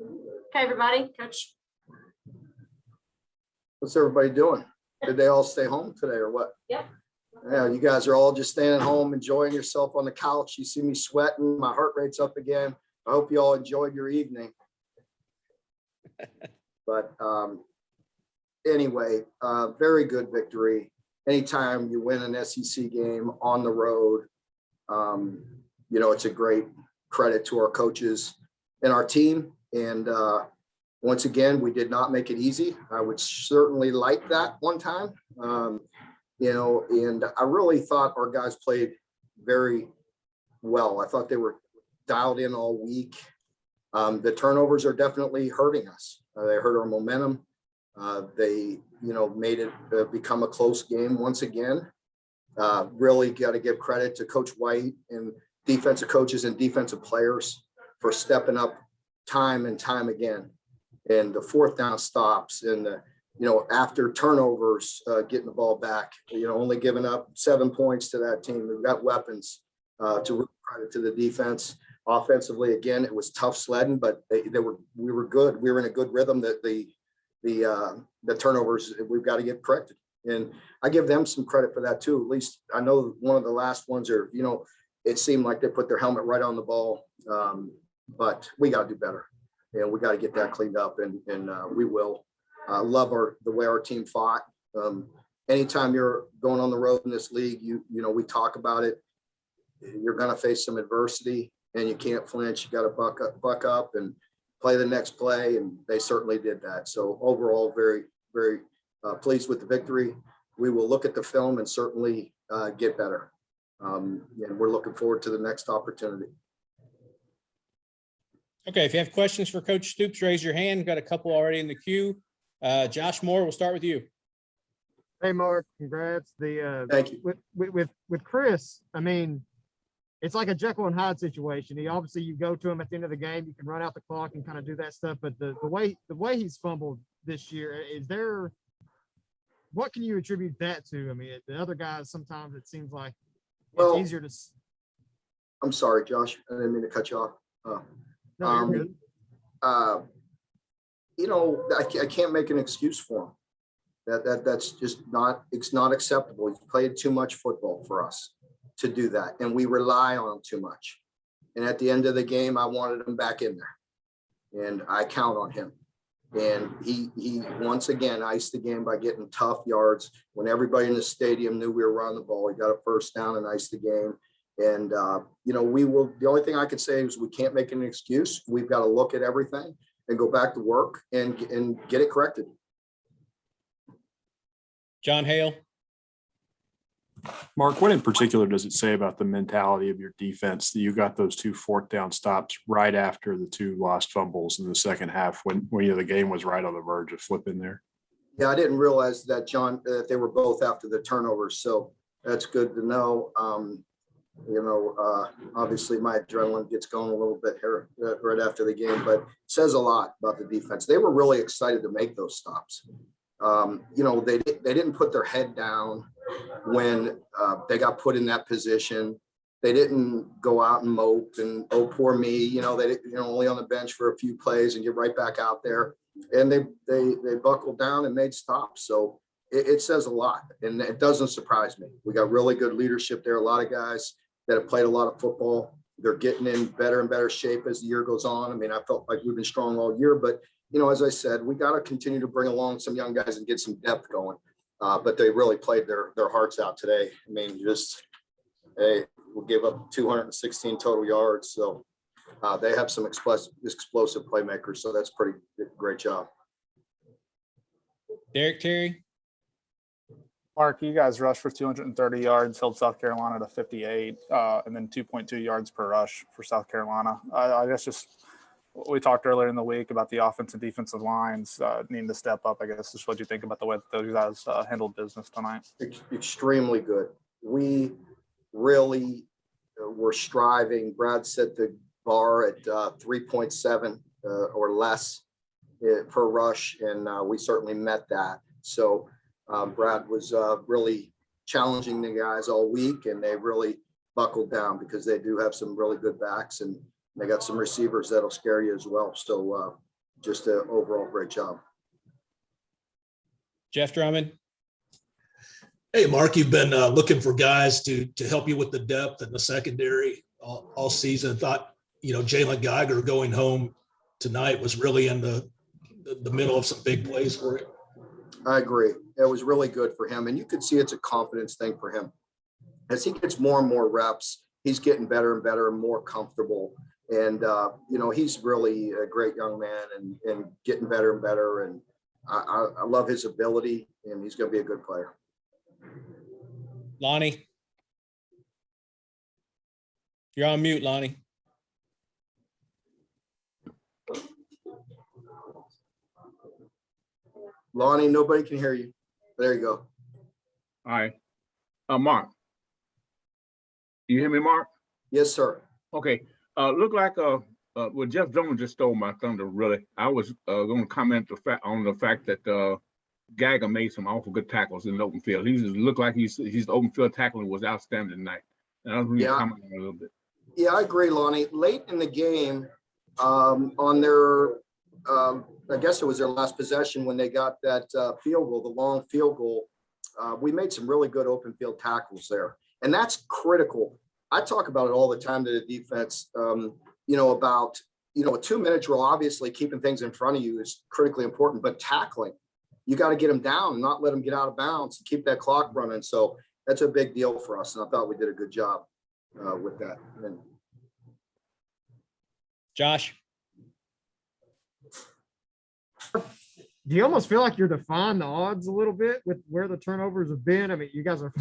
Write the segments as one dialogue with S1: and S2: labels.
S1: Okay, everybody, Coach.
S2: What's everybody doing? Did they all stay home today or what?
S1: Yep.
S2: Yeah, you guys are all just staying at home, enjoying yourself on the couch. You see me sweating, my heart rate's up again. I hope you all enjoyed your evening. But anyway, very good victory. Anytime you win an SEC game on the road, it's a great credit to our coaches and our team. And once again, we did not make it easy. I would certainly like that one time. And I really thought our guys played very well. I thought they were dialed in all week. The turnovers are definitely hurting us. They hurt our momentum. They made it become a close game once again. Really got to give credit to Coach White and defensive coaches and defensive players for stepping up time and time again. And the fourth down stops and after turnovers, getting the ball back, only giving up 7 points to that team. We've got weapons to really credit to the defense. Offensively, again, it was tough sledding, but we were good. We were in a good rhythm. That the turnovers we've got to get corrected, and I give them some credit for that too. At least I know one of the last ones are, it seemed like they put their helmet right on the ball, but we got to do better, and we got to get that cleaned up, and we will. Love the way our team fought. Anytime you're going on the road in this league, we talk about it. You're going to face some adversity, and you can't flinch. You got to buck up and play the next play, and they certainly did that. So overall, very, very pleased with the victory. We will look at the film and certainly get better. And we're looking forward to the next opportunity.
S3: Okay, if you have questions for Coach Stoops, raise your hand. We've got a couple already in the queue. Josh Moore, we'll start with you.
S4: Hey, Mark, congrats.
S2: Thank you.
S4: With Chris, I mean, it's like a Jekyll and Hyde situation. You go to him at the end of the game, you can run out the clock and kind of do that stuff. But the way he's fumbled this year, what can you attribute that to? I mean, the other guys, sometimes it seems like it's easier to.
S2: I'm sorry, Josh. I didn't mean to cut you off.
S4: No, you're good.
S2: I can't make an excuse for him. That's just it's not acceptable. He's played too much football for us to do that, and we rely on him too much. And at the end of the game, I wanted him back in there, and I count on him. And he once again iced the game by getting tough yards when everybody in the stadium knew we were running the ball. He got a first down and iced the game. And we will. The only thing I can say is we can't make an excuse. We've got to look at everything and go back to work and get it corrected.
S3: John Hale.
S5: Mark, what in particular does it say about the mentality of your defense that you got those 2 fourth down stops right after the 2 lost fumbles in the second half when the game was right on the verge of flipping there?
S2: Yeah, I didn't realize that, John, that they were both after the turnovers. So that's good to know. Obviously my adrenaline gets going a little bit here right after the game, but it says a lot about the defense. They were really excited to make those stops. They didn't put their head down when they got put in that position. They didn't go out and mope and, oh, poor me, they only on the bench for a few plays and get right back out there. And they buckled down and made stops. So it says a lot, and it doesn't surprise me. We got really good leadership there. A lot of guys that have played a lot of football. They're getting in better and better shape as the year goes on. I mean, I felt like we've been strong all year, but as I said, we got to continue to bring along some young guys and get some depth going. But they really played their hearts out today. I mean, we gave up 216 total yards. So they have some explosive playmakers. So that's pretty great job.
S3: Derek Terry.
S6: Mark, you guys rushed for 230 yards, held South Carolina to 58, and then 2.2 yards per rush for South Carolina. I guess just we talked earlier in the week about the offensive and defensive lines needing to step up. I guess just what you think about the way that those guys handled business tonight.
S2: Extremely good. We really were striving. Brad set the bar at 3.7 or less per rush, and we certainly met that. So Brad was really challenging the guys all week, and they really buckled down because they do have some really good backs. And They got some receivers that'll scare you as well. So just an overall great job.
S3: Jeff Drummond.
S7: Hey, Mark, you've been looking for guys to help you with the depth and the secondary all season. Thought, Jalen Geiger going home tonight was really in the middle of some big plays for you.
S2: I agree. It was really good for him. And you could see it's a confidence thing for him. As he gets more and more reps, he's getting better and better and more comfortable. And, he's really a great young man and getting better and better. And I love his ability, and he's going to be a good player.
S3: Lonnie. You're on mute, Lonnie.
S2: Lonnie, nobody can hear you. There you go.
S8: All right. Mark. You hear me, Mark?
S2: Yes, sir.
S8: Okay. Look like well, Jeff Jones just stole my thunder, really. I was going to comment on the fact that Geiger made some awful good tackles in the open field. He just looked like his open field tackling was outstanding tonight. And I was going to comment on it a little bit.
S2: Yeah, I agree, Lonnie. Late in the game, on their, I guess it was their last possession when they got that field goal, the long field goal, we made some really good open field tackles there. And that's critical. I talk about it all the time to the defense, about, a 2-minute drill, obviously keeping things in front of you is critically important, but tackling, you got to get them down and not let them get out of bounds and keep that clock running. So that's a big deal for us. And I thought we did a good job with that. And
S3: Josh.
S4: Do you almost feel like you're defying the odds a little bit with where the turnovers have been? I mean, you guys are.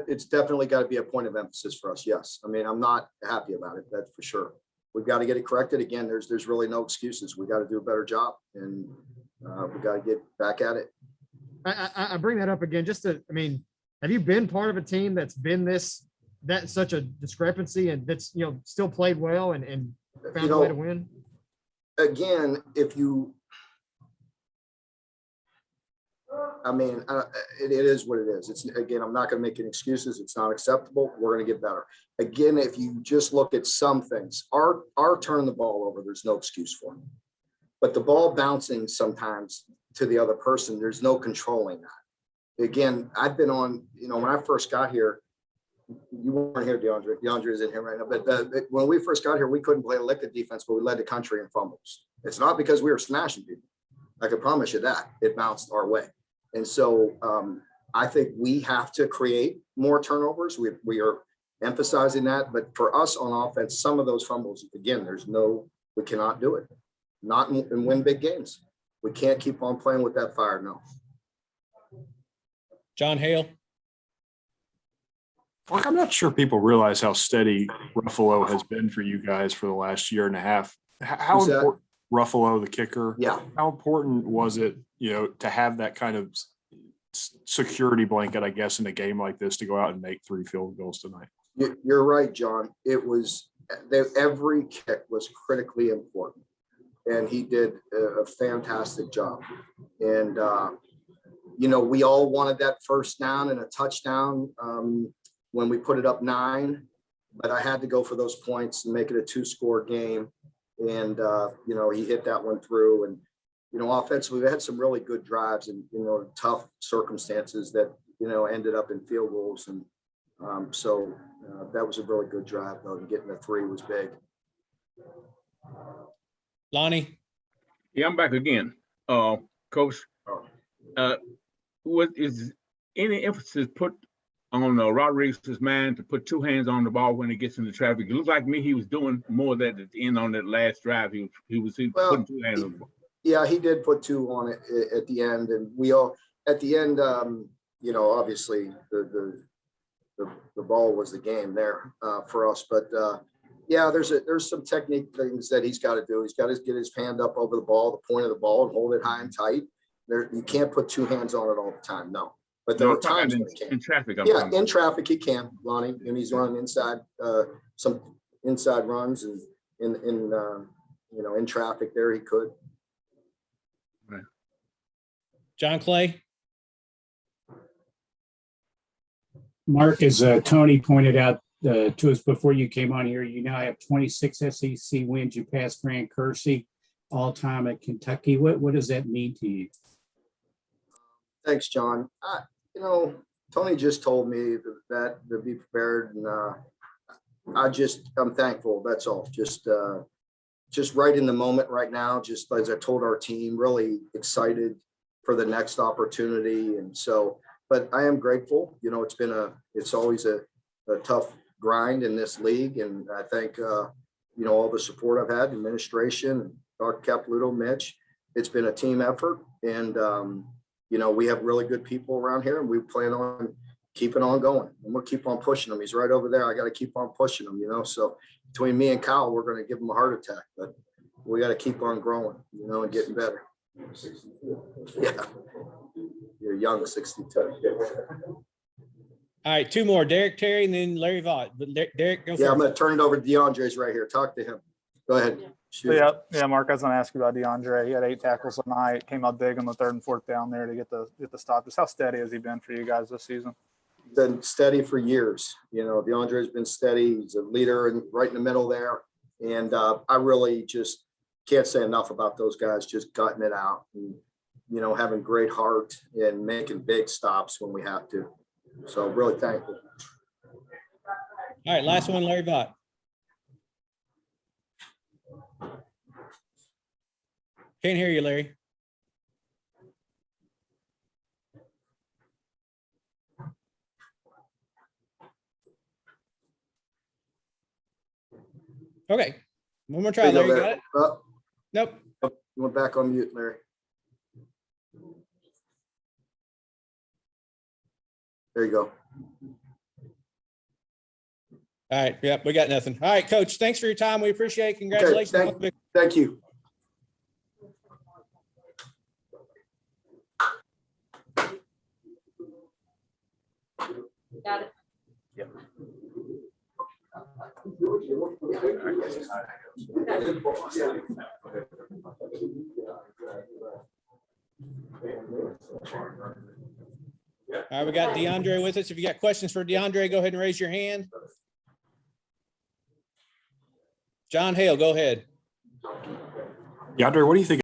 S2: It's definitely got to be a point of emphasis for us. Yes. I mean, I'm not happy about it. That's for sure. We've got to get it corrected. Again, there's really no excuses. We got to do a better job, and we got to get back at it.
S4: I bring that up again, have you been part of a team that's been such a discrepancy and that's, still played well and found a way to win?
S2: Again, it is what it is. I'm not going to make any excuses. It's not acceptable. We're going to get better. Again, if you just look at some things, our turn the ball over, there's no excuse for it. But the ball bouncing sometimes to the other person, there's no controlling that. Again, I've been on, when I first got here, you weren't here, DeAndre. DeAndre is in here right now. But when we first got here, we couldn't play a lick of defense, but we led the country in fumbles. It's not because we were smashing people. I can promise you that. It bounced our way. And so I think we have to create more turnovers. We are emphasizing that. But for us on offense, some of those fumbles, again, we cannot do it. Not and win big games. We can't keep on playing with that fire. No.
S3: John Hale.
S5: Mark, I'm not sure people realize how steady Ruffalo has been for you guys for the last year and a half. How important, Ruffalo, the kicker?
S2: Yeah.
S5: How important was it, to have that kind of security blanket, I guess, in a game like this to go out and make 3 field goals tonight?
S2: You're right, John. It was every kick was critically important, and he did a fantastic job. And we all wanted that first down and a touchdown when we put it up 9, but I had to go for those points and make it a 2-score game. And he hit that one through. And offensively, we had some really good drives and tough circumstances that ended up in field goals. And so that was a really good drive, though. And getting the 3 was big.
S3: Lonnie.
S8: Yeah, I'm back again. Coach, is any emphasis put on Rodriguez's man to put 2 hands on the ball when he gets into traffic? It looks like me he was doing more of that at the end on that last drive. He was putting 2 hands on the ball.
S2: Yeah, he did put 2 on it at the end, and we all at the end. Obviously the ball was the game there for us, but there's some technique things that he's got to do. He's got to get his hand up over the ball, the point of the ball, and hold it high and tight. You can't put 2 hands on it all the time. No. But there are times when he can.
S8: In traffic.
S2: In traffic he can, Lonnie, and he's running inside some inside runs, and in traffic there he could.
S8: Right.
S3: John Clay.
S9: Mark, as Tony pointed out, to us before you came on here. You now have 26 SEC wins. You passed Fran Kersey all time at Kentucky. What does that mean to you?
S2: Thanks, John. Tony just told me that to be prepared, and I'm thankful. That's all. Just right in the moment right now. Just as I told our team, really excited for the next opportunity, and so. But I am grateful. It's always a tough grind in this league, and I thank all the support I've had, administration, Dr. Caputo, Mitch. It's been a team effort, and we have really good people around here, and we plan on keeping on going, and we'll keep on pushing him. He's right over there. I got to keep on pushing him, so between me and Kyle, we're going to give him a heart attack, but we got to keep on growing, and getting better. Yeah. You're young, 62.
S3: All right, two more, Derek Terry and then Larry Vaught. But Derek, go
S2: Yeah, I'm
S3: first.
S2: going to turn it over to DeAndre's right here. Talk to him. Go ahead. Shoot.
S6: Yeah, Mark, I was going to ask you about DeAndre. He had 8 tackles tonight, came up big on the 3rd and 4th down there to get the stop. Just how steady has he been for you guys this season?
S2: Been steady for years. DeAndre's been steady. He's a leader and right in the middle there. And I really just can't say enough about those guys just gutting it out and, having great heart and making big stops when we have to. So really thankful.
S3: All right, last one, Larry Vaught. Can't hear you, Larry. Okay, one more try,
S2: There you go,
S3: Larry. Got
S2: Larry.
S3: it?
S2: Oh,
S3: Nope.
S2: you went back on mute, Larry. There you go.
S3: All right, yep, we got nothing. All right, Coach, thanks for your time. We appreciate it. Congratulations.
S2: Thank you.
S1: Got it.
S3: All right, we got DeAndre with us. If you got questions for DeAndre, go ahead and raise your hand. John Hale, go ahead.
S5: DeAndre, what do you think